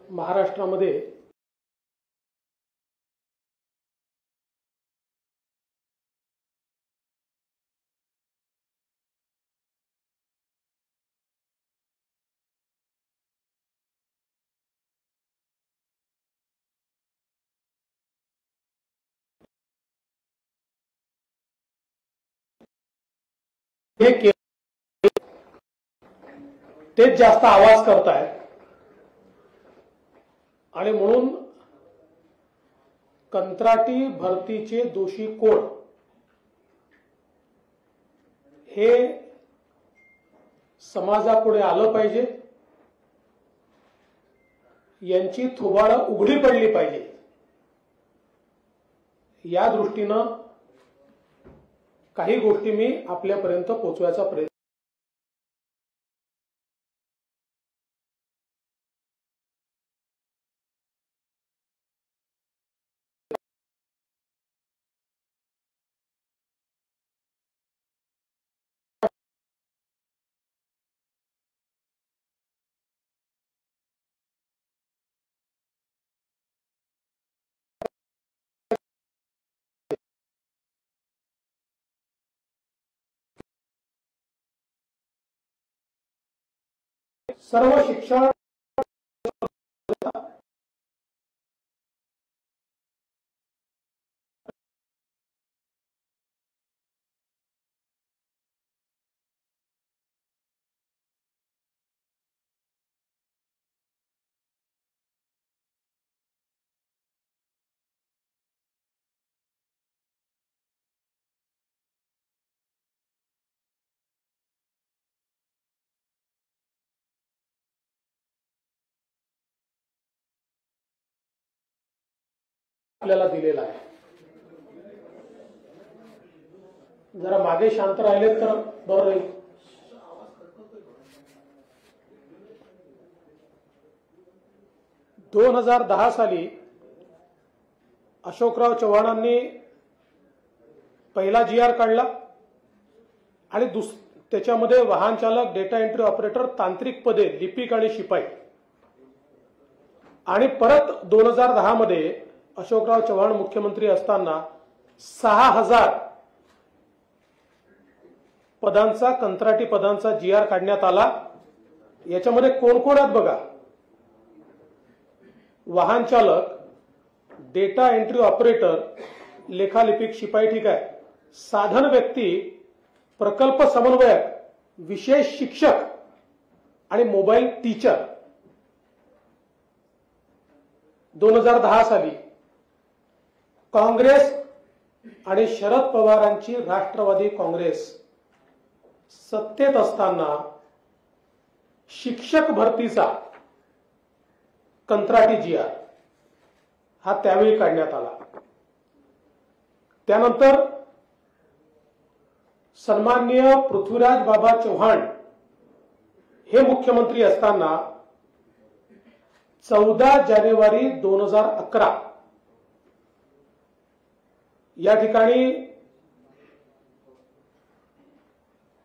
महाराष्ट्रामध्ये तेच जास्त आवाज करतायत आणि म्हणून कंत्राटी भरतीचे दोषी कोण हे समाजापुढे आलं पाहिजे, यांची थोबाडं उघडी पडली पाहिजे। या दृष्टीनं काही गोष्टी मी आपल्यापर्यंत पोहोचवायचा प्रयत्न सर्व शिक्षण आपल्याला दिलेला आहे। जरा मागे शांत राहिलेत तर बरं राहील। दोन 2010 साली अशोकराव चव्हाणांनी पहिला GR काढला आणि त्याच्यामध्ये वाहन चालक, डेटा एंट्री ऑपरेटर, तांत्रिक पदे, लिपिक आणि शिपाई, आणि परत 2010 मध्ये अशोकराव चव्हाण मुख्यमंत्री असताना 6000 पदांचा, कंत्राटी पदांचा GR काढण्यात आला। याच्यामध्ये कोण कोण आहेत बघा। वाहन चालक, डेटा एंट्री ऑपरेटर, लेखालिपिक, शिपाई, ठीक आहे, साधन व्यक्ती, प्रकल्प समन्वयक, विशेष शिक्षक आणि मोबाईल टीचर। 2010 साली काँग्रेस आणि शरद पवारांची राष्ट्रवादी काँग्रेस सत्तेत असताना शिक्षक भरतीचा कंत्राटी GR हा त्यावेळी काढण्यात आला। त्यानंतर सन्माननीय पृथ्वीराज बाबा चव्हाण हे मुख्यमंत्री असताना 14 जानेवारी 2011 या ठिकाणी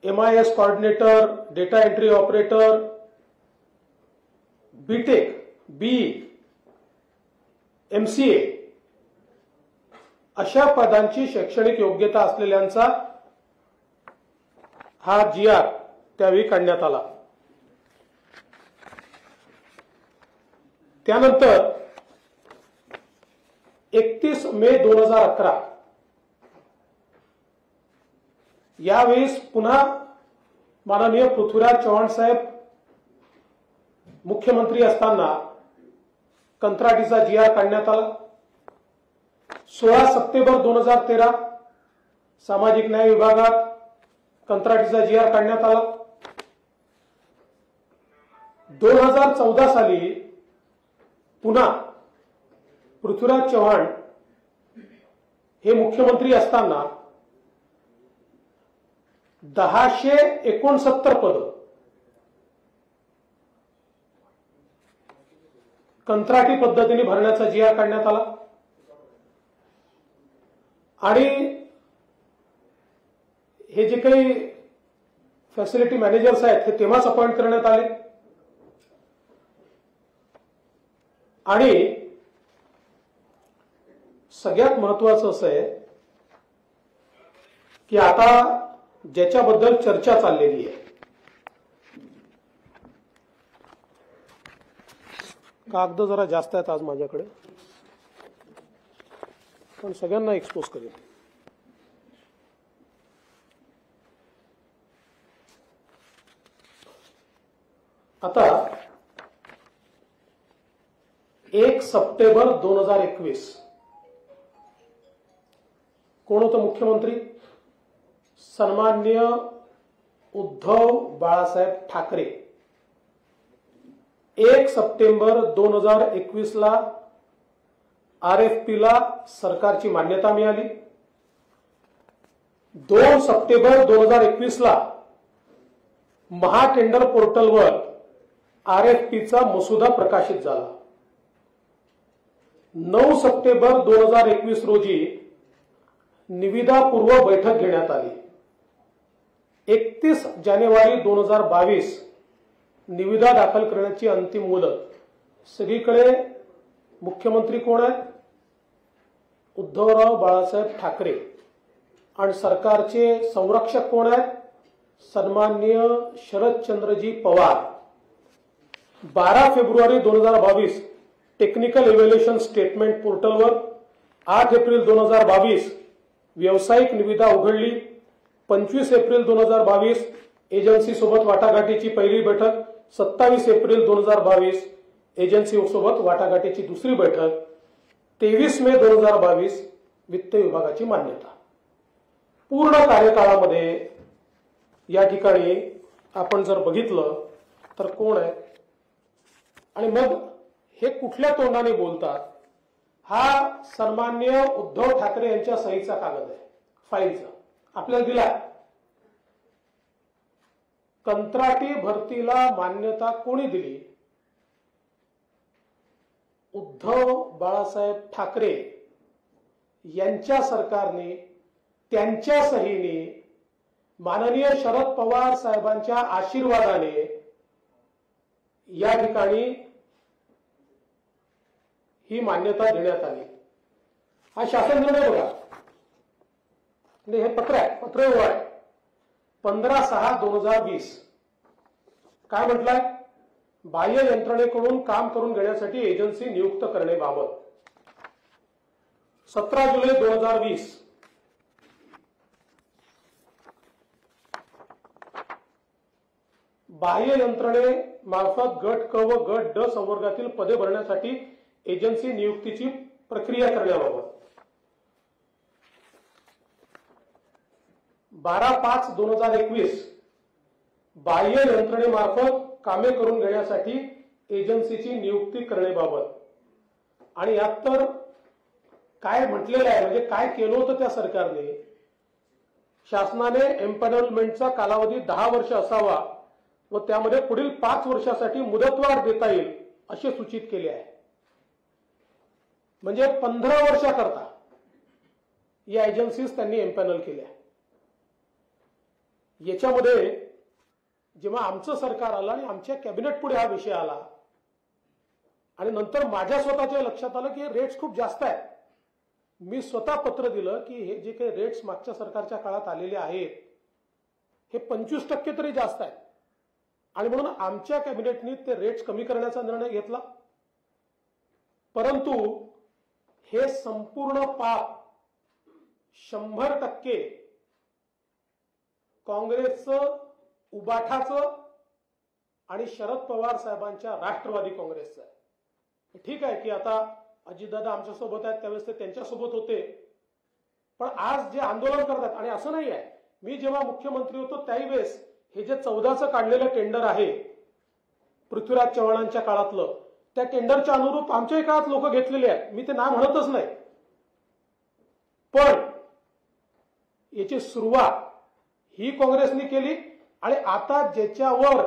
MIS coordinator, data entry operator, BTech, BE, MCA अशा पदांची शैक्षणिक योग्यता असलेल्यांचा हा GR त्यावेळी काढण्यात आला। त्यानंतर 31 मे 2011 यावेळेस पुन्हा माननीय पृथ्वीराज चव्हाण साहेब मुख्यमंत्री असताना कंत्राटीचा GR काढण्यात आला। 16 सप्टेंबर 2013 सामाजिक न्याय विभागात कंत्राटीचा GR काढण्यात आला। 2014 साली पुन्हा पृथ्वीराज चव्हाण हे मुख्यमंत्री असताना 1069 पद कंत्राटी पद्धतीने भरण्याचा GR काढण्यात आला आणि हे जे काही फॅसिलिटी मॅनेजर्स आहेत हे तेव्हाच अपॉइंट करण्यात आले। आणि सगळ्यात महत्वाचं असं आहे की आता ज्याच्याबद्दल चर्चा चाललेली आहे, कागद जरा जास्त आहेत आज माझ्याकडे, पण सगळ्यांना एक्सपोज करेन. आता 1 सप्टेंबर 2021 कोण होतं मुख्यमंत्री? सन्माननीय उद्धव बाळासाहेब ठाकरे. 1 सप्टेंबर 2021 ला RFP ला सरकारची मान्यता मिळाली. 2 सप्टेंबर 2021 ला महाटेंडर पोर्टलवर RFP चा मसुदा प्रकाशित झाला. 9 सप्टेंबर 2021 रोजी निविदापूर्व बैठक घेण्यात आली. 31 जानेवारी 2022 निविदा दाखल करण्याची अंतिम मुदत. सगळीकडे मुख्यमंत्री कोण आहेत? उद्धवराव बाळासाहेब ठाकरे. आणि सरकारचे संरक्षक कोण आहेत? सन्माननीय शरदचंद्रजी पवार. 12 फेब्रुवारी 2022 टेक्निकल इव्हॅल्युएशन स्टेटमेंट पोर्टलवर. 8 एप्रिल 2022 व्यावसायिक निविदा उघडली. 25 एप्रिल 2022 एजन्सी सोबत वाटाघाटीची पहिली बैठक. 27 एप्रिल 2022 एजन्सी सोबत वाटाघाटीची दुसरी बैठक. 23 मे 2022 वित्त विभागाची मान्यता. पूर्ण कार्यकाळामध्ये या ठिकाणी आपण जर बघितलं तर कोण आहे आणि मग हे कुठल्या तोंडाने बोलतात? हा सन्माननीय उद्धव ठाकरे यांच्या सहीचा कागद आहे, फाईलचा आपल्याला दिला. कंत्राटी भरतीला मान्यता कोणी दिली? उद्धव बाळासाहेब ठाकरे यांच्या सरकारने त्यांच्या सहीने माननीय शरद पवार साहेबांच्या आशीर्वादाने या ठिकाणी ही मान्यता देण्यात आली. हा शासन निर्णय बघा, हे पत्र आहे, पत्र आहे 15/6/2020. काय म्हटलंय? बाह्य यंत्रणेकडून काम करून घेण्यासाठी एजन्सी नियुक्त करण्याबाबत. 17 जुलै 2020 बाह्य यंत्रणेमार्फत गट क व गट ड संवर्गातील पदे भरण्यासाठी एजन्सी नियुक्तीची प्रक्रिया करण्याबाबत. 12/5/2021 बाह्य यंत्रणेमार्फत कामे करून घेण्यासाठी एजन्सीची नियुक्ती करण्याबाबत. आणि यात तर काय म्हटलेलं आहे, म्हणजे काय केलं होतं त्या सरकारने? शासनाने एम्पॅनलमेंटचा कालावधी 10 वर्ष असावा व त्यामध्ये पुढील 5 वर्षासाठी मुदतवाढ देता येईल असे सूचित केले आहे. म्हणजे 15 वर्षाकरता या एजन्सीज त्यांनी एम्पॅनल केल्या. याच्यामध्ये जेव्हा आमचं सरकार आलं आणि आमच्या कॅबिनेट पुढे हा विषय आला आणि नंतर माझ्या स्वतःच्या लक्षात आलं की रेट्स खूप जास्त आहेत. मी स्वतः पत्र दिलं की हे जे काही रेट्स मागच्या सरकारच्या काळात आलेले आहेत हे 25% तरी जास्त आहेत आणि म्हणून आमच्या कॅबिनेटने ते रेट्स कमी करण्याचा निर्णय घेतला. परंतु हे संपूर्ण पाप 100% काँग्रेसचं, उबाठाचं आणि शरद पवार साहेबांच्या राष्ट्रवादी काँग्रेसचं आहे. ठीक आहे की आता अजितदादा आमच्या सोबत आहेत, त्यावेळेस ते त्यांच्या सोबत होते, पण आज जे आंदोलन करतात, आणि असं नाही आहे, मी जेव्हा मुख्यमंत्री होतो त्यावेळेस हे जे 14चं काढलेलं टेंडर आहे पृथ्वीराज चव्हाणांच्या काळातलं, त्या टेंडरच्या अनुरूप आमच्याही काळात लोक घेतलेले आहेत, मी ते नाव म्हणतच नाही. पण याची सुरुवात ही काँग्रेसने केली आणि आता ज्याच्यावर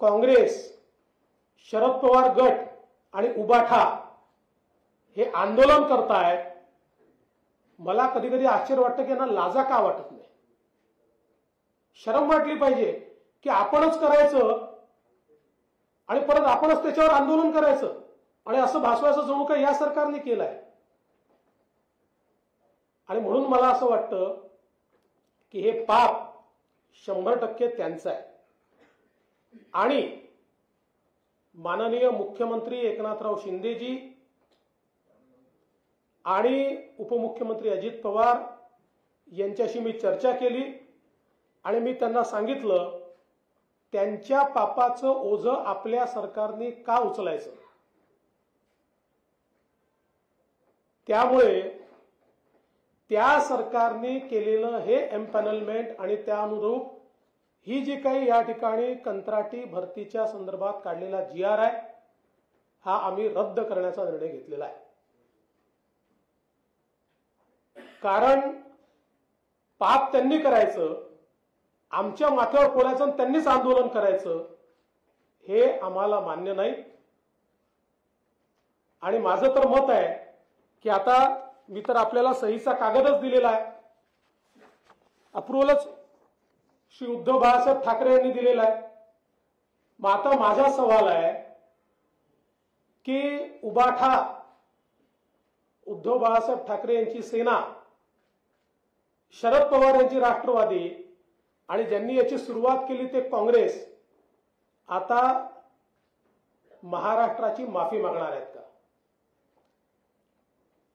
काँग्रेस, शरद पवार गट आणि उबाठा हे आंदोलन करतायत, मला कधी कधी आश्चर्य वाटतं की यांना लाजा का वाटत नाही? शरम वाटली पाहिजे की आपणच करायचं आणि परत आपणच त्याच्यावर आंदोलन करायचं आणि असं भासवायचं जणू काय या सरकारने केलंय. आणि म्हणून मला असं वाटतं की हे पाप 100% त्यांचं आहे. आणि माननीय मुख्यमंत्री एकनाथराव शिंदेजी आणि उपमुख्यमंत्री अजित पवार यांच्याशी मी चर्चा केली आणि मी त्यांना सांगितलं त्यांच्या पापाचं ओझं आपल्या सरकारने का उचलायचं. त्यामुळे त्या सरकारने केलेलं हे एम्पॅनलमेंट आणि त्या अनुरूप ही जी काही या ठिकाणी कंत्राटी भरतीच्या संदर्भात काढलेला GR आहे हा आम्ही रद्द करण्याचा निर्णय घेतलेला आहे. कारण पाप त्यांनी करायचं, आमच्या माथ्यावर फोडायचं आणि त्यांनीच आंदोलन करायचं हे आम्हाला मान्य नाही. आणि माझं तर मत आहे की आता मी तर आपल्याला सहीचा कागदच दिलेला आहे, अप्रुव्हलच श्री उद्धव बाळासाहेब ठाकरे यांनी दिलेला आहे. मग आता माझा सवाल आहे की उबाठा उद्धव बाळासाहेब ठाकरे यांची सेना, शरद पवार यांची राष्ट्रवादी आणि ज्यांनी याची सुरुवात केली ते काँग्रेस आता महाराष्ट्राची माफी मागणार आहेत का.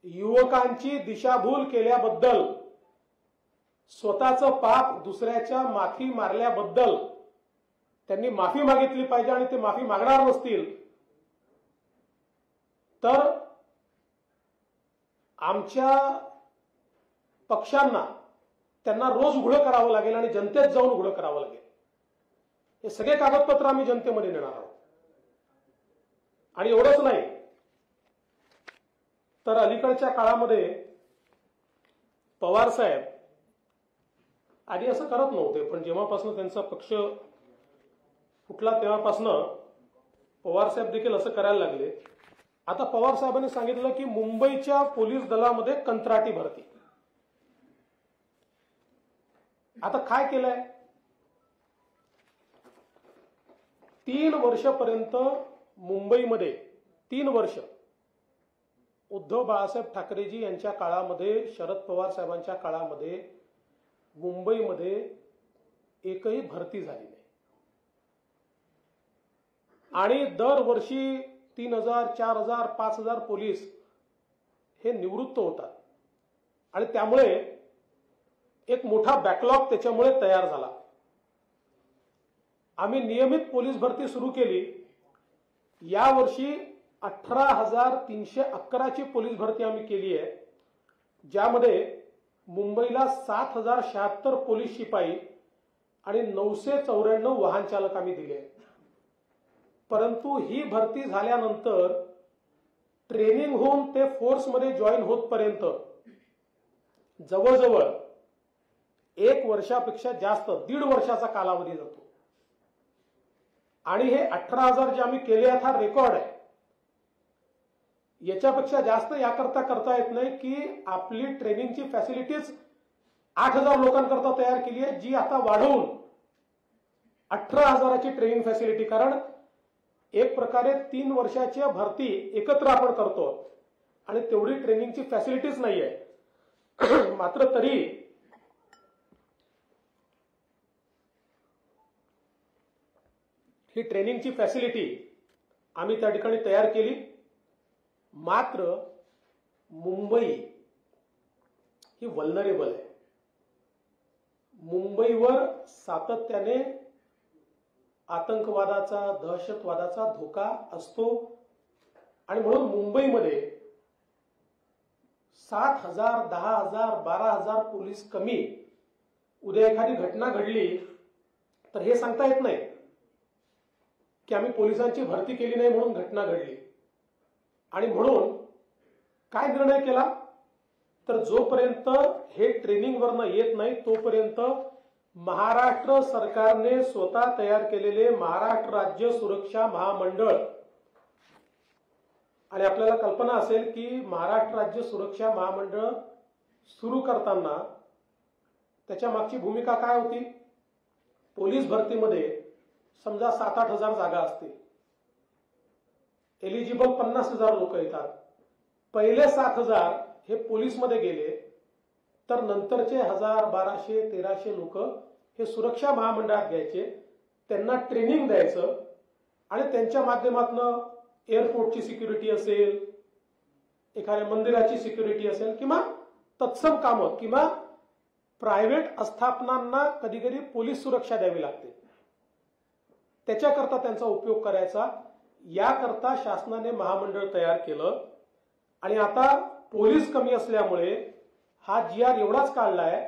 युवकांची दिशाभूल केल्याबद्दल, स्वतःचं पाप दुसऱ्याच्या माथी मारल्याबद्दल त्यांनी माफी मागितली पाहिजे. आणि ते माफी मागणार नसतील तर आमच्या पक्षांना त्यांना रोज उघडं करावं लागेल आणि जनतेत जाऊन उघडं करावं लागेल. हे सगळे कागदपत्र आम्ही जनतेमध्ये नेणार आहोत. आणि एवढंच नाही तर अलीकडच्या काळामध्ये पवार साहेब आधी असं करत नव्हते, पण जेव्हापासून त्यांचा पक्ष फुटला तेव्हापासून पवार साहेब देखील असं करायला लागले. आता पवार साहेबांनी सांगितलं की मुंबईच्या पोलीस दलामध्ये कंत्राटी भरती. आता काय केलंय, 3 वर्षापर्यंत मुंबईमध्ये 3 वर्ष उद्धव बाळासाहेब ठाकरेजी यांच्या काळामध्ये, शरद पवार साहेबांच्या काळामध्ये मुंबईमध्ये एकही भरती झाली नाही. आणि दरवर्षी 3000, 4000, 5000 पोलीस हे निवृत्त होतात. आणि त्यामुळे एक मोठा बॅकलॉग त्याच्यामुळे तयार झाला. आम्ही नियमित पोलीस भरती सुरू केली. यावर्षी 18,311 ची पोलीस भरती आम्ही केली आहे, ज्यामध्ये मुंबईला 7,076 पोलीस शिपाई आणि 994 वाहन चालक आम्ही दिले. परंतु ही भरती झाल्यानंतर ट्रेनिंग होऊन ते फोर्समध्ये जॉईन होतपर्यंत जवळजवळ 1 वर्षापेक्षा जास्त 1.5 वर्षाचा कालावधी जातो. आणि हे 18,000 जे आम्ही केले आहेत हा रेकॉर्ड आहे. याच्यापेक्षा जास्त याकरता करता येत नाही की आपली ट्रेनिंगची फॅसिलिटीज 8,000 लोकांकरता तयार केली आहे, जी आता वाढवून 18,000ची ट्रेनिंग फॅसिलिटी. कारण एक प्रकारे 3 वर्षाच्या भरती एकत्र आपण करतो आणि तेवढी ट्रेनिंगची फॅसिलिटीज नाहीये. मात्र तरी ही ट्रेनिंगची फॅसिलिटी आम्ही त्या ठिकाणी तयार केली. मात्र मुंबई ही वल्नरेबल आहे. मुंबईवर सातत्याने आतंकवादाचा, दहशतवादाचा धोका असतो. आणि म्हणून मुंबईमध्ये 7,000, 10,000, 12,000 पोलीस कमी उद्या एखादी घटना घडली तर हे सांगता येत नाही की आम्ही पोलिसांची भरती केली नाही म्हणून घटना घडली. आणि म्हणून काय निर्णय केला तर जोपर्यंत हे ट्रेनिंगवरनं येत नाही तोपर्यंत महाराष्ट्र सरकारने स्वतः तयार केलेले महाराष्ट्र राज्य सुरक्षा महामंडळ, आणि आपल्याला कल्पना असेल की महाराष्ट्र राज्य सुरक्षा महामंडळ सुरू करताना त्याच्या मागची भूमिका काय होती. पोलीस भरतीमध्ये समजा 7-8 हजार जागा असतील एलिजिबल 50,000 लोक येतात. पहिले 7,000 हे पोलीसमध्ये गेले, तर नंतरचे 1,000, 1,200, 1,300 लोक हे सुरक्षा महामंडळात घ्यायचे, त्यांना ट्रेनिंग द्यायचं आणि त्यांच्या माध्यमातून एअरपोर्टची सिक्युरिटी असेल, एखाद्या मंदिराची सिक्युरिटी असेल किंवा तत्सम कामं किंवा प्रायव्हेट आस्थापनांना कधी कधी पोलीस सुरक्षा द्यावी लागते, त्याच्याकरता त्यांचा उपयोग करायचा. याकरता शासनाने महामंडळ तयार केलं आणि आता पोलीस कमी असल्यामुळे हा GR एवढाच काढलाय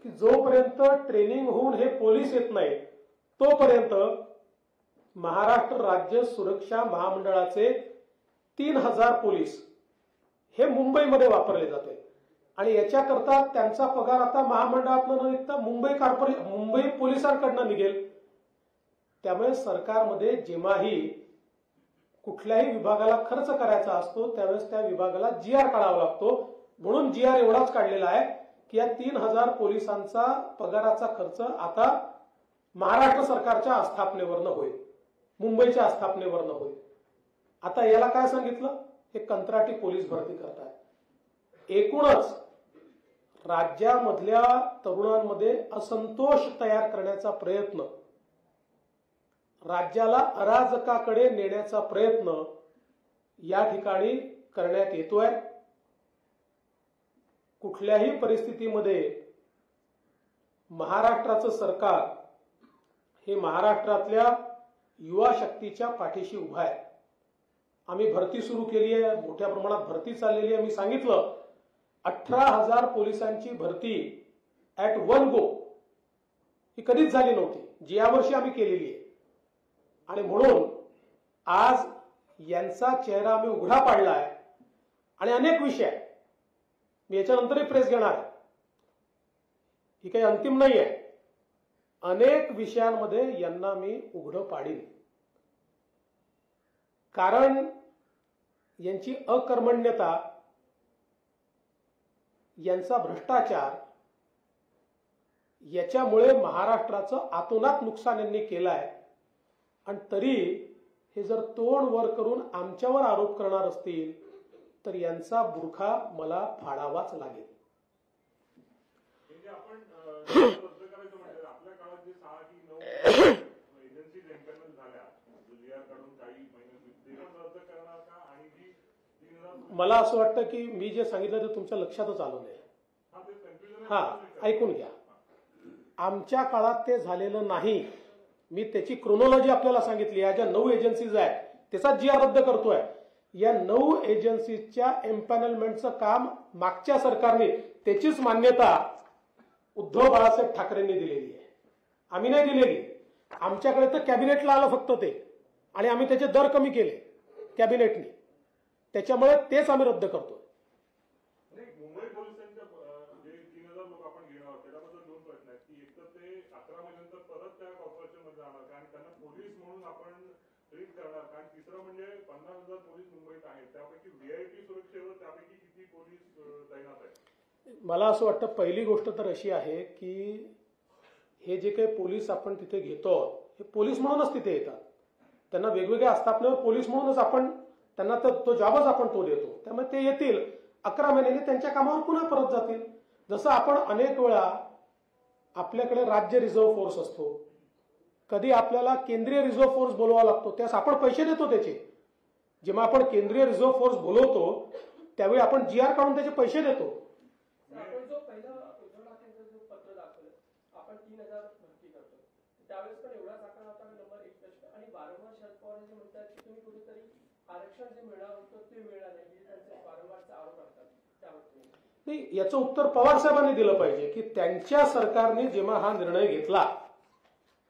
की जोपर्यंत ट्रेनिंग होऊन हे पोलीस येत नाही तोपर्यंत महाराष्ट्र राज्य सुरक्षा महामंडळाचे 3,000 पोलीस हे मुंबईमध्ये वापरले जाते आणि याच्याकरता त्यांचा पगार आता महामंडळातून न निघता मुंबई पोलिसांकडनं निघेल. त्यामुळे सरकारमध्ये जेव्हाही कुठल्याही विभागाला खर्च करायचा असतो त्यावेळेस त्या विभागाला GR काढावा लागतो. म्हणून GR एवढाच काढलेला आहे की या 3,000 पोलिसांचा पगाराचा खर्च आता महाराष्ट्र सरकारच्या आस्थापनेवरनं होईल, मुंबईच्या आस्थापनेवरनं होईल. आता याला काय सांगितलं, हे कंत्राटी पोलीस भरती करताय. एकूणच राज्यामधल्या तरुणांमध्ये असंतोष तयार करण्याचा प्रयत्न, राज्याला अराजकाकडे नेण्याचा प्रयत्न या ठिकाणी करण्यात येतोय. कुठल्याही परिस्थितीमध्ये महाराष्ट्राचं सरकार हे महाराष्ट्रातल्या युवा शक्तीच्या पाठीशी उभा आहे. आम्ही भरती सुरू केली आहे, मोठ्या प्रमाणात भरती चाललेली आहे. मी सांगितलं 18,000 पोलिसांची भरती ऍट वन गो ही कधीच झाली नव्हती, जी यावर्षी आम्ही केलेली आहे. आणि म्हणून आज यांचा चेहरा आम्ही उघडा पाडलाय आणि अनेक विषय, मी याच्यानंतरही प्रेस घेणार आहे, ही काही अंतिम नाही आहे, अनेक विषयांमध्ये यांना मी उघडं पाडीन. कारण यांची अकर्मण्यता, यांचा भ्रष्टाचार, याच्यामुळे महाराष्ट्राचं आतोनात नुकसान यांनी केलं आहे. आणि तरी हे जर तोंड वर करून आमच्यावर आरोप करणार असतील तर यांचा बुरखा मला फाडावाच लागेल. आपण रद्द करायचं म्हणजे आपल्या काळात जे 6 की 9 एजन्सी इंटरनल झाल्या, GR काढून काही महिने ते पण रद्द करणार का? आणि जी 3,000 मला असं वाटतं की मी जे सांगितलं ते तुमच्या लक्षातच आलं नाही. ऐकून घ्या, आमच्या काळात ते झालेलं नाही. मी त्याची क्रोनॉलॉजी आपल्याला सांगितली. या ज्या 9 एजन्सीज आहेत त्याचा GR रद्द करतोय. या 9 एजन्सीजच्या एम्पॅनलमेंटचं काम मागच्या सरकारने, त्याचीच मान्यता उद्धव बाळासाहेब ठाकरेंनी दिलेली आहे, आम्ही नाही दिलेली. आमच्याकडे तर कॅबिनेटला आलं फक्त ते, आणि आम्ही त्याचे दर कमी केले कॅबिनेटने. त्याच्यामुळे तेच आम्ही रद्द करतोय. मुंबई पोलिसांच्या जे 3,000 लोक आपण घेणार आहोत त्याच्याबद्दल 2 प्रश्न आहेत की एक तर ते 11 महिन्यानंतर परत त्या कॉर्पोरेशन मध्ये जाणार का आणि त्यांना पोलीस म्हणून आपण ट्रीट करणार का? आणि तिसरं म्हणजे 50,000 पोलीस मुंबईत आहेत, त्यापैकी VIP सुरक्षेवर त्यापैकी किती पोलीस तैनात आहेत? मला असं वाटतं पहिली गोष्ट तर अशी आहे की हे जे काही पोलीस आपण तिथे घेतो हे पोलीस म्हणूनच तिथे येतात. त्यांना वेगवेगळ्या आस्थापनेवर पोलीस म्हणूनच आपण त्यांना तो जॉबच आपण तो देतो. त्यामुळे ते येतील 11 महिन्यांनी त्यांच्या कामावर पुन्हा परत जातील. जसं आपण अनेक वेळा आपल्याकडे राज्य रिझर्व्ह फोर्स असतो, कधी आपल्याला केंद्रीय रिझर्व्ह फोर्स बोलवावा लागतो, त्यास आपण पैसे देतो त्याचे. जेव्हा आपण केंद्रीय रिझर्व्ह फोर्स बोलवतो त्यावेळी आपण GR काढून त्याचे पैसे देतो. आपण जो पहिला उद्धव ठाकरेंचं जो पत्र दाखवलं, आपण 3,000 भरती करतो, त्यावेळेस पण एवढाच आकडा होता. नंबर 1 प्रश्न, आणि वारंवार शरद पवार जे म्हणतात की तुम्ही कुठेतरी आरक्षण जे मिळणार होतं ते मिळणार नाही, हे त्यांचे वारंवारचा आरोप असतात, त्यावर नाही, याचं उत्तर पवार साहेबांनी दिलं पाहिजे की त्यांच्या सरकारने जेव्हा हा निर्णय घेतला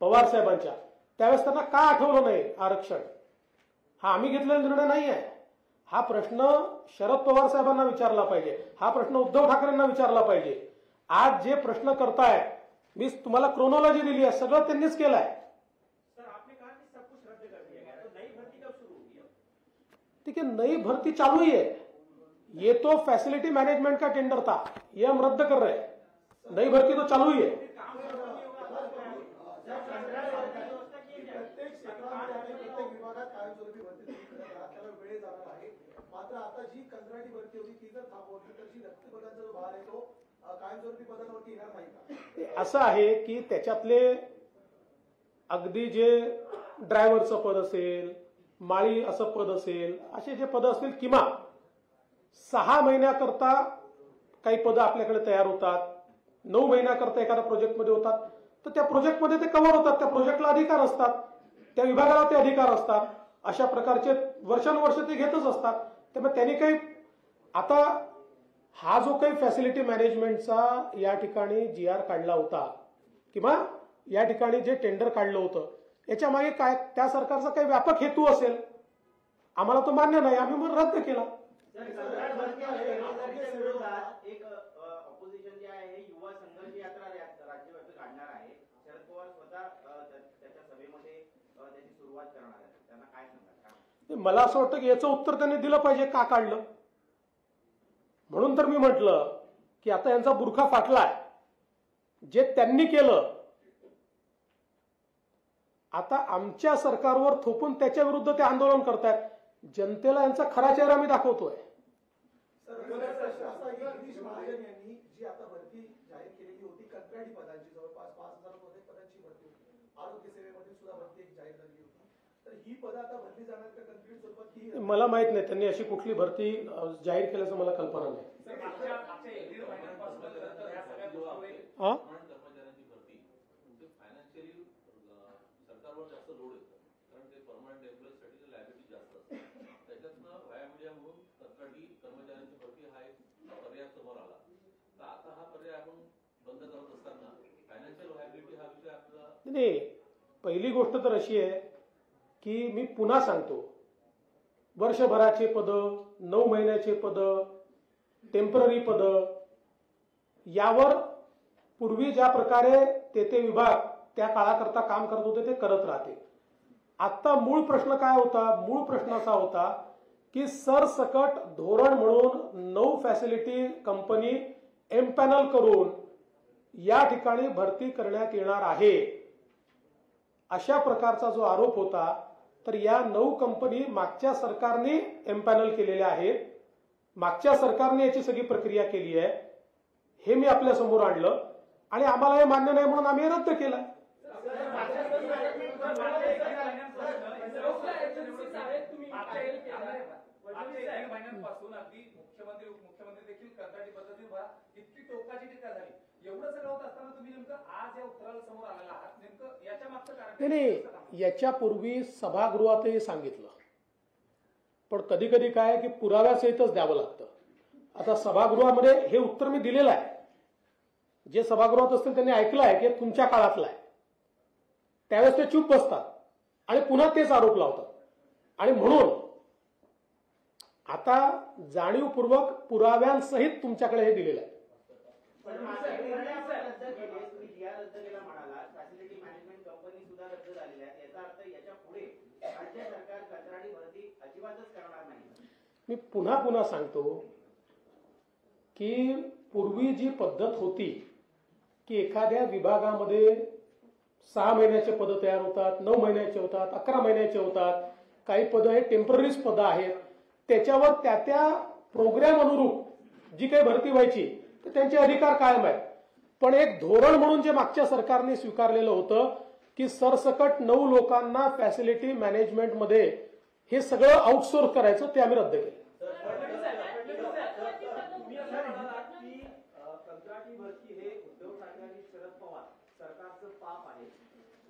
पवार साहेबांच्या, त्यावेळेस त्यांना का आठवलं नाही आरक्षण? हा आम्ही घेतलेला निर्णय नाही आहे. हा प्रश्न शरद पवार साहेबांना विचारला पाहिजे, हा प्रश्न उद्धव ठाकरेंना विचारला पाहिजे. आज जे प्रश्न करताय, मी तुम्हाला क्रोनॉलॉजी दिली आहे, सगळं त्यांनीच केलं आहे. ठीक है, नई भर्ती चालू ही है, ये तो फैसिलिटी मैनेजमेंट का टेंडर था, ये हम रद्द कर रहे हैं. नई भर्ती तो चालू ही है. प्रत्येक क्षेत्रामध्ये प्रत्येक विभागात कायमस्वरूपी भरती आहे. मात्र आता जी कंत्राटी भरती होती ती जर थांबवली तर जी रक्तपदांचा जो भार आहे तो कायमस्वरूपी पदांवरती येणार नाही का? असं आहे की त्याच्यातले अगदी जे ड्रायव्हरचं पद असेल, माळी असं पद असेल, असे जे पद असतील किमान 6 महिन्याकरता काही पदं आपल्याकडे तयार होतात, 9 महिन्याकरता एखाद्या प्रोजेक्टमध्ये होतात, तर त्या प्रोजेक्टमध्ये ते कव्हर होतात, त्या प्रोजेक्टला अधिकार असतात, त्या विभागाला ते अधिकार असतात, अशा प्रकारचे वर्षानुवर्ष ते घेतच असतात. त्यामुळे त्यांनी काही आता हा जो काही फॅसिलिटी मॅनेजमेंटचा या ठिकाणी GR काढला होता किंवा या ठिकाणी जे टेंडर काढलं होतं याच्या मागे काय त्या सरकारचा काही व्यापक हेतू असेल, आम्हाला तो मान्य नाही, आम्ही मग रद्द केला. एक ऑपोजिशन जे आहे युवा संघर्ष यात्रा राज्यव्यापी काढणार आहे. शरद पवार स्वतः त्याच्या सभेमध्ये त्याची सुरुवात करणार आहे. त्यांना काय सांगतात? मला असं वाटतं की याचं उत्तर त्यांनी दिलं पाहिजे का काढलं. म्हणून तर मी म्हटलं की आता यांचा बुरखा फाटलाय, जे त्यांनी केलं आता आमच्या सरकारवर थोपून त्याच्या विरुद्ध ते आंदोलन करतायत. जनतेला यांचा खरा चेहरा मी दाखवतोय. गिरीश महाजन यांनी जी आता भरती जाहीर केलेली होती कंत्राटी पदांची, जवळपास 5,000 पदांची भरती होती. आरोग्य सेवेमध्ये सुद्धा भरती एक जाहीर झाली होती. तर ही पदं आता भरली जाणार का कंत्राटी स्वरूपात? ही मला माहित नाही त्यांनी अशी कुठली भरती जाहीर केल्याचं मला कल्पना नाही. हा कर्मचाऱ्यांची भरती फायनान्शियली सरकारवर जास्त लोड येतं, कारण ते परमनंट एम्प्लॉईजसाठी लायबिलिटी जास्त असते. त्याच्यातनं व्हाया मीडिया म्हणून कंत्राटी कर्मचाऱ्यांची भरती हा एक पर्याय समोर आला. तर आता हा पर्याय आपण बंद करत असताना फायनान्शियल व्हायबिलिटी हा विषय आपला नाही. पहिली गोष्ट तर अशी आहे की मी पुन्हा सांगतो, वर्षभराचे पदं, 9 महिन्याचे पदं, टेम्पररी पदं, यावर पूर्वी ज्या प्रकारे ते विभाग त्या काळाकरता काम करत होते ते करत राहते. आता मूळ प्रश्न काय होता? मूळ प्रश्न असा होता की सरसकट धोरण म्हणून 9 फॅसिलिटी कंपनी एम्पॅनल करून या ठिकाणी भरती करण्यात येणार आहे, अशा प्रकारचा जो आरोप होता. तर या 9 कंपनी मागच्या सरकारने एम्पॅनल केलेल्या आहेत, मागच्या सरकारने याची सगळी प्रक्रिया केली आहे. हे मी आपल्या समोर आणलं आणि आम्हाला हे मान्य नाही म्हणून आम्ही रद्द केलं. महिन्यांपासून अगदी मुख्यमंत्री उपमुख्यमंत्री देखील कंत्राटी पद्धतीवर इतकी टोकाची टीका झाली. एवढं सगळं होत असताना तुम्ही नेमकं आज या उत्तराला समोर आलेला आहात, नेमकं याच्या मागचं कारण? नाही, याच्यापूर्वी सभागृहातही सांगितलं, पण कधी कधी काय की पुराव्यासहितच द्यावं लागतं. आता सभागृहामध्ये हे उत्तर मी दिलेलं आहे. जे सभागृहात असतील त्यांनी ऐकलं आहे की तुमच्या काळातलं आहे. त्यावेळेस ते चूप बसतात आणि पुन्हा तेच आरोप लावतात. आणि म्हणून आता जाणीवपूर्वक पुराव्यांसहित तुमच्याकडे हे दिलेलं आहे. रद्द केला म्हणाला, फॅसिलिटी मॅनेजमेंट कंपनी सुद्धा रद्द झालेल्या आहेत. याचा अर्थ याच्या पुढे राज्य सरकार कंत्राटी भरती अजिबातच करणार नाही. मी पुन्हा सांगतो की पूर्वी जी पद्धत होती की एखाद्या विभागामध्ये 6 महिन्याचे पदं तयार होतात, 9 महिन्याचे होतात, 11 महिन्याचे होतात, काही पदं हे टेम्पररीज पदं आहेत, त्याच्यावर त्या प्रोग्राम अनुरूप जी काही भरती व्हायची तर त्यांचे अधिकार कायम आहेत. पण एक धोरण म्हणून जे मागच्या सरकारने स्वीकारलेलं होतं की सरसकट 9 लोकांना फॅसिलिटी मॅनेजमेंटमध्ये हे सगळं आउटसोर्स करायचं, ते आम्ही रद्द केलं. कंत्राटी भरती हे उद्धव ठाकरे आणि शरद पवार सरकारचं पाप आहे.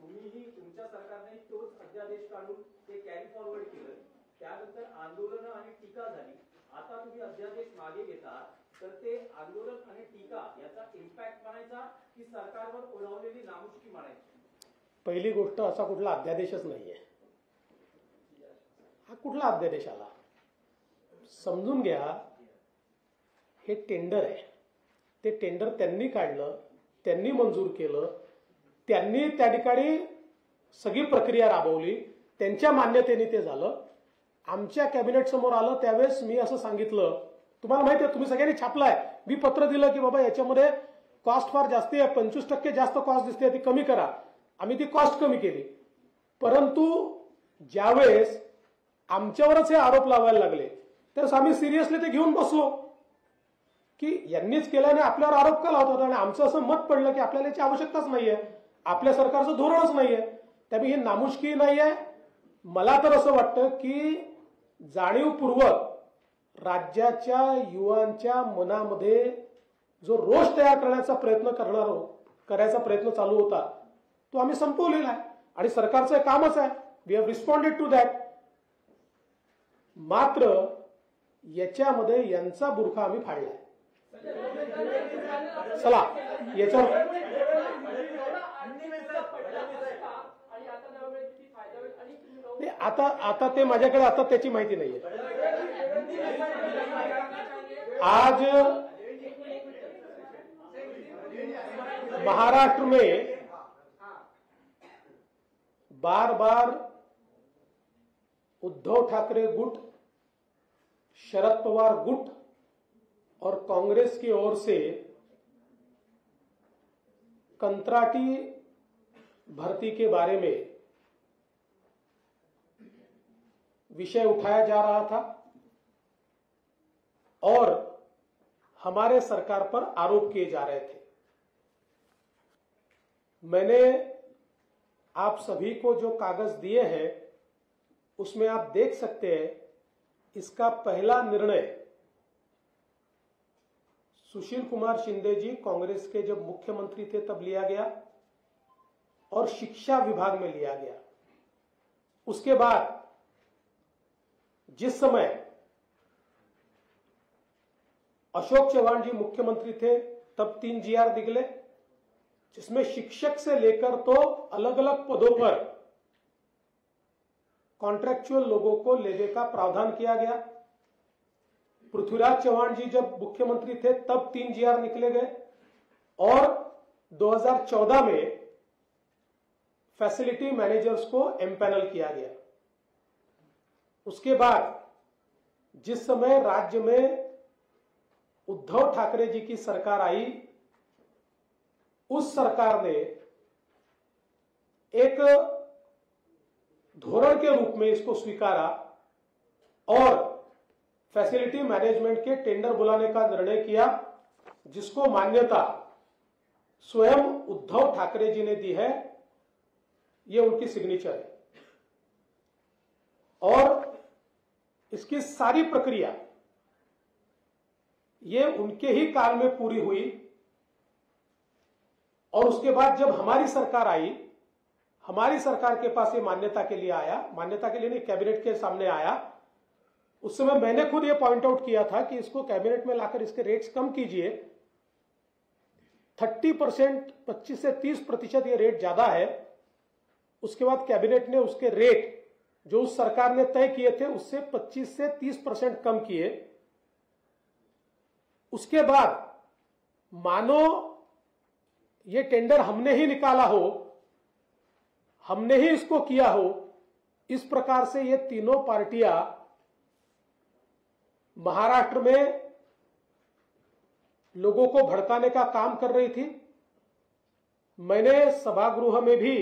तुम्हीही तुमच्या सरकारने तोच अध्यादेश काढून ते कॅरी फॉरवर्ड केलं. त्यानंतर आंदोलनं आणि टीका झाली. आता तुम्ही अध्यादेश मागे घेता, तर ते आंदोलन आणि टीका याचा इम्पॅक्ट म्हणायचा की सरकारवर ओढवलेली नामुष्की म्हणायची? पहिली गोष्ट, असा कुठला अध्यादेशच नाहीये. हा कुठला अध्यादेश आला? समजून घ्या, हे टेंडर आहे. ते टेंडर त्यांनी काढलं, त्यांनी मंजूर केलं, त्यांनी त्या ठिकाणी सगळी प्रक्रिया राबवली, त्यांच्या मान्यतेने ते झालं. आमच्या कॅबिनेट समोर आलं त्यावेळेस मी असं सांगितलं, तुम्हाला माहिती आहे, तुम्ही सगळ्यांनी छापलाय, मी पत्र दिलं की बाबा याच्यामध्ये कॉस्ट फार जास्ती आहे, 25% जास्त कॉस्ट दिसते, ती कमी करा. आम्ही ती कॉस्ट कमी केली. परंतु ज्यावेळेस आमच्यावरच हे आरोप लावायला लागले, त्यावेळेस आम्ही सिरियसली ते घेऊन बसलो की यांनीच केल्याने आपल्यावर आरोप का लावतात. आणि आमचं असं मत पडलं की आपल्याला याची आवश्यकताच नाहीये, आपल्या सरकारचं धोरणच नाहीये. त्यामुळे ही नामुष्की नाहीये. मला तर असं वाटतं की जाणीवपूर्वक राज्याच्या युवांच्या मनामध्ये जो रोष तयार करण्याचा करायचा प्रयत्न चालू होता तो आम्ही संपवलेला आहे आणि सरकारचं कामच आहे. We have responded to that. मात्र याच्यामध्ये यांचा बुरखा आम्ही फाडलाय. चला याच्यावर आता ते माझ्याकडे आता त्याची माहिती नाहीये. आज महाराष्ट्र में बार बार उद्धव ठाकरे गुट, शरद पवार गुट और कांग्रेस की ओर से कंत्राटी भर्ती के बारे में विषय उठाया जा रहा था और हमारे सरकार पर आरोप किए जा रहे थे. मैंने आप सभी को जो कागज दिए हैं उसमें आप देख सकते हैं इसका पहला निर्णय सुशील कुमार शिंदे जी कांग्रेस के जब मुख्यमंत्री थे तब लिया गया और शिक्षा विभाग में लिया गया. उसके बाद जिस समय अशोक चव्हाण जी मुख्यमंत्री थे तब 3 GR निकले जिसमें शिक्षक से लेकर तो अलग अलग पदों पर कॉन्ट्रैक्चुअल लोगों को लेने का प्रावधान किया गया. पृथ्वीराज चव्हाण जी जब मुख्यमंत्री थे तब 3 GR निकले गए और 2014 में फैसिलिटी मैनेजर्स को एम्पैनल किया गया. उसके बाद जिस समय राज्य में उद्धव ठाकरे जी की सरकार आई, उस सरकार ने एक धोरण के रूप में इसको स्वीकारा और फैसिलिटी मैनेजमेंट के टेंडर बुलाने का निर्णय किया, जिसको मान्यता स्वयं उद्धव ठाकरे जी ने दी है. ये उनकी सिग्नेचर है और इसकी सारी प्रक्रिया ये उनके ही काल में पूरी हुई. और उसके बाद जब हमारी सरकार आई, हमारी सरकार के पास ये मान्यता के लिए आया, मान्यता के लिए नहीं, कैबिनेट के सामने आया. उस समय मैंने खुद ये पॉइंट आउट किया था कि इसको कैबिनेट में लाकर इसके रेट्स कम कीजिए. 30%, 25 से 30% ये रेट ज्यादा है. उसके बाद कैबिनेट ने उसके रेट जो उस सरकार ने तय किए थे उससे 25 से 30% कम किए. उसके बाद मानो ये टेंडर हमने ही निकाला हो, हमने ही इसको किया हो, इस प्रकार से ये तीनों पार्टियां महाराष्ट्र में लोगों को भड़काने का काम कर रही थी. मैंने सभागृह में भी,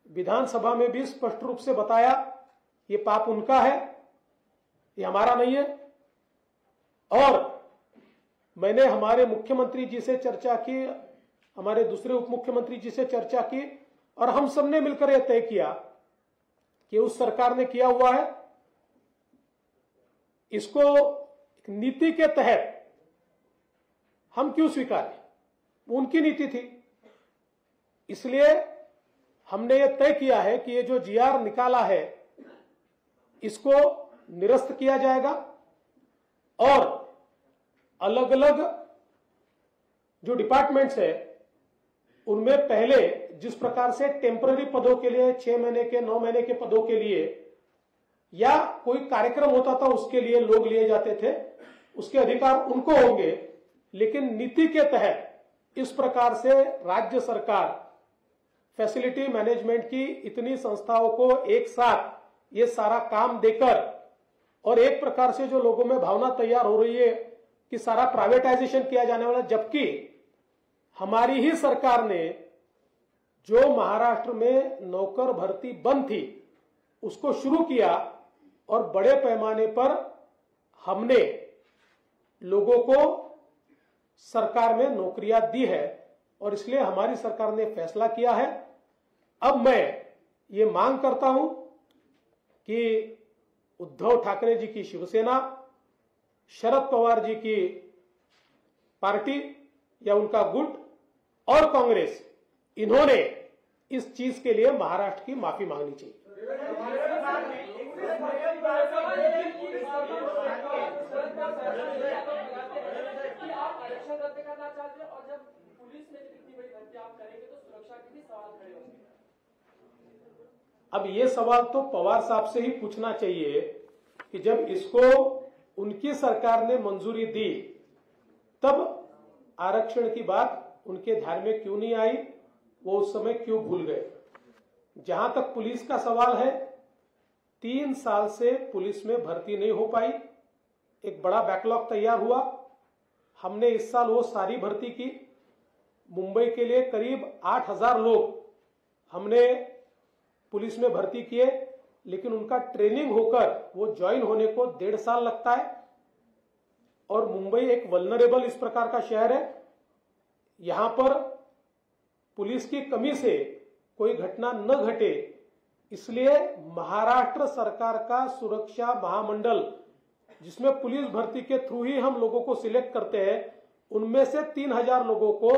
विधानसभा में भी स्पष्ट रूप से बताया ये पाप उनका है, ये हमारा नहीं है. और मैंने हमारे मुख्यमंत्री जी से चर्चा की, हमारे दूसरे उप मुख्यमंत्री जी से चर्चा की और हम सबने मिलकर यह तय किया कि उस सरकार ने किया हुआ है, इसको नीति के तहत हम क्यों स्वीकारें, उनकी नीति थी. इसलिए हमने ये तय किया है कि ये जो GR निकाला है इसको निरस्त किया जाएगा और अलग अलग जो डिपार्टमेंट्स है उनमें पहले जिस प्रकार से टेम्पररी पदों के लिए 6 महीने के 9 महीने के पदों के लिए या कोई कार्यक्रम होता था उसके लिए लोग लिए जाते थे, उसके अधिकार उनको होंगे. लेकिन नीति के तहत इस प्रकार से राज्य सरकार फैसिलिटी मैनेजमेंट की इतनी संस्थाओं को एक साथ ये सारा काम देकर और एक प्रकार से जो लोगों में भावना तैयार हो रही है कि सारा प्राइवेटाइजेशन किया जाने वाला, जबकि हमारी ही सरकार ने जो महाराष्ट्र में नौकर भर्ती बंद थी उसको शुरू किया और बड़े पैमाने पर हमने लोगों को सरकार में नौकरियां दी है और इसलिए हमारी सरकार ने फैसला किया है। अब मैं ये मांग करता हूं कि उद्धव ठाकरे जी की शिवसेना, शरद पवार जी की पार्टी या उनका गुट और कांग्रेस, इन्होंने इस चीज के लिए महाराष्ट्र की माफी मांगनी चाहिए। आप आरक्षण रद्द करना चाहते हैं और जब पुलिस में इतनी बड़ी भर्ती आप करेंगे तो सुरक्षा के भी सवाल खड़े होंगे। अब ये सवाल तो पवार साहब से ही पूछना चाहिए कि जब इसको उनकी सरकार ने मंजूरी दी तब आरक्षण की बात उनके ध्यान में क्यों नहीं आई, वो उस समय क्यों भूल गए। जहां तक पुलिस का सवाल है, 3 साल से पुलिस में भर्ती नहीं हो पाई, एक बड़ा बैकलॉग तैयार हुआ। हमने इस साल वो सारी भर्ती की। मुंबई के लिए करीब 8000 लोग हमने पुलिस में भर्ती किए, लेकिन उनका ट्रेनिंग होकर वो ज्वाइन होने को 1.5 साल लगता है। और मुंबई एक वल्नरेबल इस प्रकार का शहर है, यहां पर पुलिस की कमी से कोई घटना न घटे, इसलिए महाराष्ट्र सरकार का सुरक्षा महामंडल, जिसमें पुलिस भर्ती के थ्रू ही हम लोगों को सिलेक्ट करते हैं, उनमें से 3000 लोगों को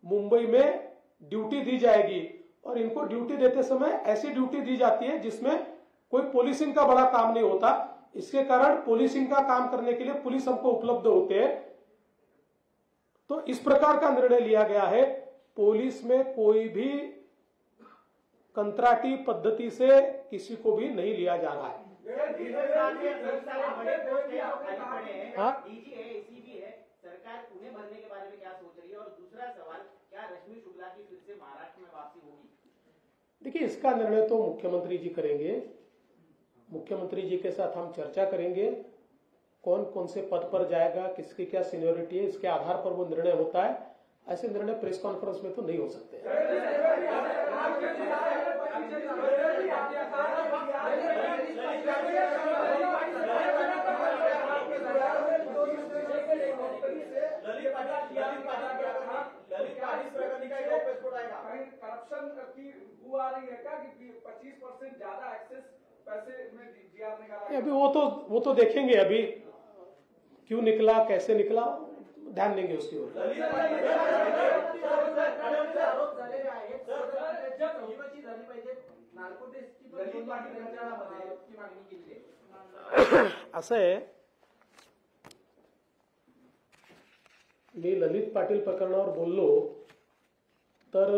मुंबई में ड्यूटी दी जाएगी। और इनको ड्यूटी देते समय ऐसी ड्यूटी दी जाती है जिसमें कोई पुलिसिंग का बड़ा काम नहीं होता। इसके कारण पुलिसिंग का काम करने के लिए पुलिस हमको उपलब्ध होते हैं। तो इस प्रकार का निर्णय लिया गया है। पुलिस में कोई भी कंत्राटी पद्धति से किसी को भी नहीं लिया जा रहा है। डीजी है, एसीबी है, सरकार उन्हें भरने के बारे में क्या सोच रही है? और दूसरा सवाल, क्या रश्मि शुक्ला की फिर से महाराष्ट्र में वापसी होगी? देखिए, इसका निर्णय तो मुख्यमंत्री जी करेंगे। मुख्यमंत्री जी के साथ हम चर्चा करेंगे, कौन कौन से पद पर जाएगा, किसकी क्या सीनियोरिटी है, इसके आधार पर वो निर्णय होता है। ऐसे निर्णय प्रेस कॉन्फ्रेंस में तो नहीं हो सकते। करप्शन की बू आ रही है क्या कि 25% ज्यादा एक्सेस पैसे में जीआर निकाला? अभी वो तो देखेंगे, अभी क्यों निकला, कैसे निकला, ध्यान देंगे उसकी ओर। असं आहे, मी ललित पाटील प्रकरणावर बोललो तर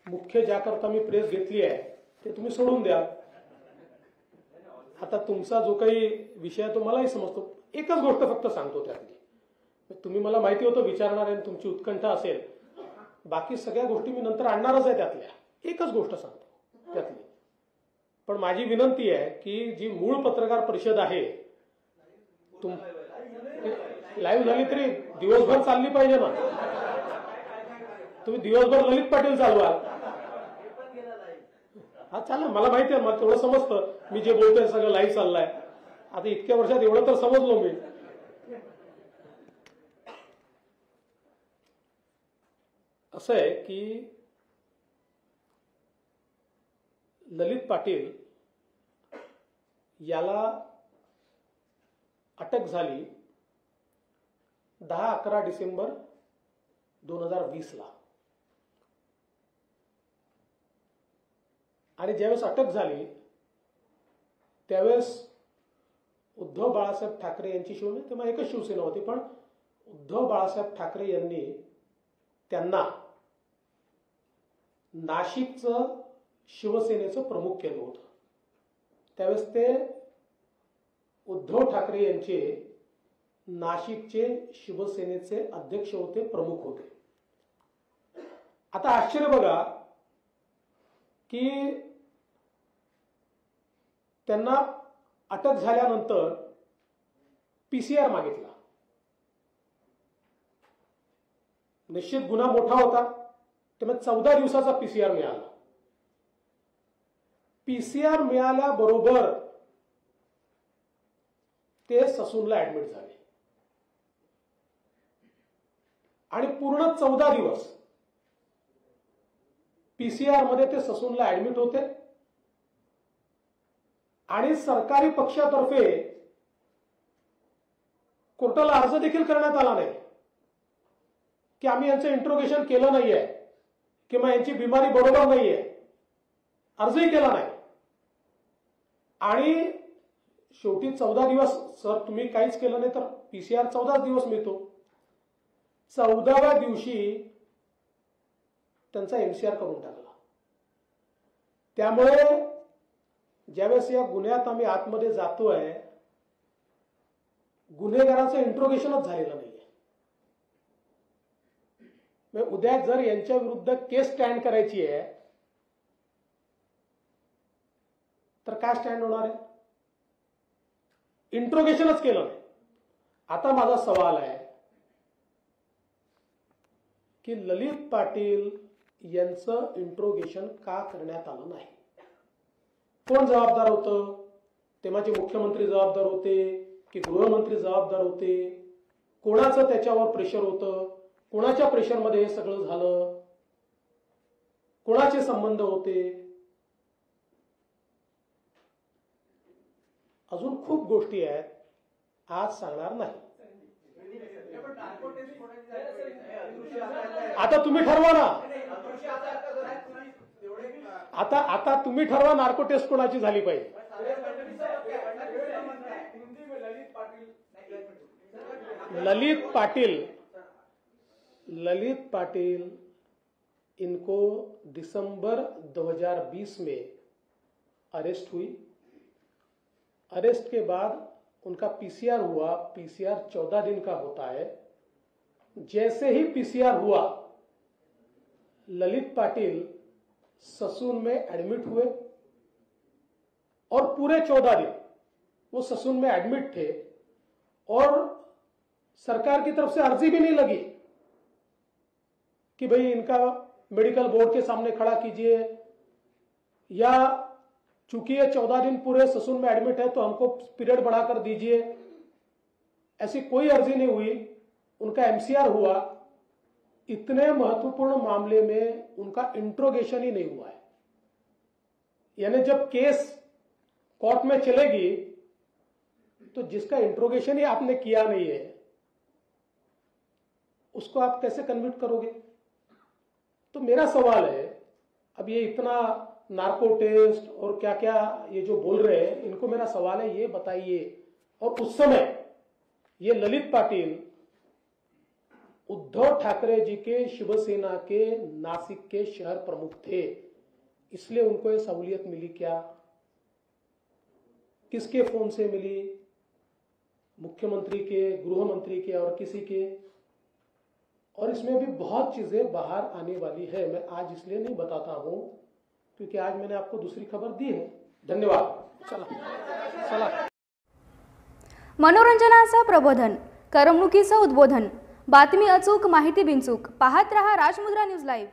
मुख्य ज्याकरता मी प्रेस घेतली आहे ते तुम्ही सोडून द्या। आता तुमचा जो काही विषय आहे तो मलाही समजतो। एकच गोष्ट फक्त सांगतो त्यातली, तुम्ही मला माहिती होतं विचारणार आहे, तुमची उत्कंठा असेल, बाकी सगळ्या गोष्टी मी नंतर आणणारच आहे त्यातल्या। एकच गोष्ट सांगतो त्यातली, पण माझी विनंती आहे की जी मूळ पत्रकार परिषद आहे तुम लाईव्ह झाली तरी दिवसभर चालली पाहिजे ना। तुम्ही दिवसभर ललित पाटील चालवा, हा चालेल, मला माहिती आहे, मला तेवढं समजतं, मी जे बोलतोय सगळं लाईव्ह चाललंय। आता इतक्या वर्षात एवढं तर समजलो मी। असं आहे की ललित पाटील याला अटक झाली 10-11 डिसेंबर 2020 ला, आणि ज्यावेळेस अटक झाली त्यावेळेस उद्धव बाळासाहेब ठाकरे यांची शिवसेना, तेव्हा एकच शिवसेना होती, पण उद्धव बाळासाहेब ठाकरे यांनी त्यांना नाशिकचं शिवसेनेचं प्रमुख केलं होतं। त्यावेळेस ते उद्धव ठाकरे यांचे नाशिकचे शिवसेनेचे अध्यक्ष होते, प्रमुख होते। आता आश्चर्य बघा की त्यांना अटक झाल्यानंतर पीसीआर मागितला। निश्चित गुन्हा मोठा होता, त्यामुळे 14 दिवसाचा पीसीआर मिळाला। पीसीआर मिळाल्याबरोबर ते ससूनला ऍडमिट झाले आणि पूर्ण 14 दिवस पीसीआर मध्ये ते ससूनला ऍडमिट होते आणि सरकारी पक्षातर्फे कोर्टाला अर्ज देखील करण्यात आला नाही की आम्ही यांचं इंट्रोगेशन केलं नाहीये किंवा यांची बिमारी बरोबर नाहीये, अर्जही केला नाही. आणि शेवटी 14 दिवस सर तुम्ही काहीच केलं नाही तर पीसीआर 14 दिवस मिळतो. 14व्या दिवशी त्यांचा एमसीआर करून टाकला. त्यामुळे ज्यावेळेस या गुन्ह्यात आम्ही आतमध्ये जातोय, गुन्हेगाराचं इंट्रोगेशनच झालेलं नाहीये. उद्या जर यांच्या विरुद्ध केस स्टँड करायची आहे तर काय स्टँड होणार आहे? इंट्रोगेशनच केलं नाही. आता माझा सवाल आहे की ललित पाटील यांचं इंट्रोगेशन का करण्यात आलं नाही? कोण जबाबदार होतं? ते माझे मुख्यमंत्री जबाबदार होते की गृहमंत्री जबाबदार होते? कोणाचं त्याच्यावर प्रेशर होतं? कोणाच्या प्रेशरमध्ये हे सगळं झालं? कोणाचे संबंध होते? अजून खूप गोष्टी आहेत, आज सांगणार नाही. आता तुम्ही ठरवा ना. आता तुम्ही ठरवा नार्को टेस्ट कोणाची झाली पाहिजे. ललित पाटिल इनको दिसंबर 2020 में अरेस्ट हुई. अरेस्ट के बाद उनका पीसीआर हुआ. पीसीआर 14 दिन का होता है. जैसे ही पीसीआर हुआ, ललित पाटिल ससून में एडमिट हुए और पूरे 14 दिन वो ससून में एडमिट थे और सरकार की तरफ से अर्जी भी नहीं लगी कि भाई इनका मेडिकल बोर्ड के सामने खड़ा कीजिए, या चूंकि ये 14 दिन पूरे ससून में एडमिट है तो हमको पीरियड बढ़ाकर दीजिए. ऐसी कोई अर्जी नहीं हुई. उनका एमसीआर हुआ. इतने महत्वपूर्ण मामले में उनका इंट्रोगेशन ही नहीं हुआ है. यानी जब केस कोर्ट में चलेगी तो जिसका इंट्रोगेशन ही आपने किया नहीं है उसको आप कैसे कन्विक्ट करोगे? तो मेरा सवाल है, अब ये इतना नार्को टेस्ट और क्या क्या ये जो बोल रहे हैं, इनको मेरा सवाल है ये बताइए. और उस समय ये ललित पाटिल उद्धव ठाकरे जी के शिवसेना के नासिक के शहर प्रमुख थे, इसलिए उनको ये सहूलियत मिली क्या? किसके फोन से मिली? मुख्यमंत्री के, गृह मंत्री के और किसी के? और इसमें भी बहुत चीजें बाहर आने वाली है. मैं आज इसलिए नहीं बताता हूं क्योंकि आज मैंने आपको दूसरी खबर दी है. धन्यवाद. चला. मनोरंजनाचं प्रबोधन, करमणुकीचं उद्बोधन, बातमी अचूक, माहिती बिनचूक. पाहत रहा राजमुद्रा न्यूज लाईव्ह.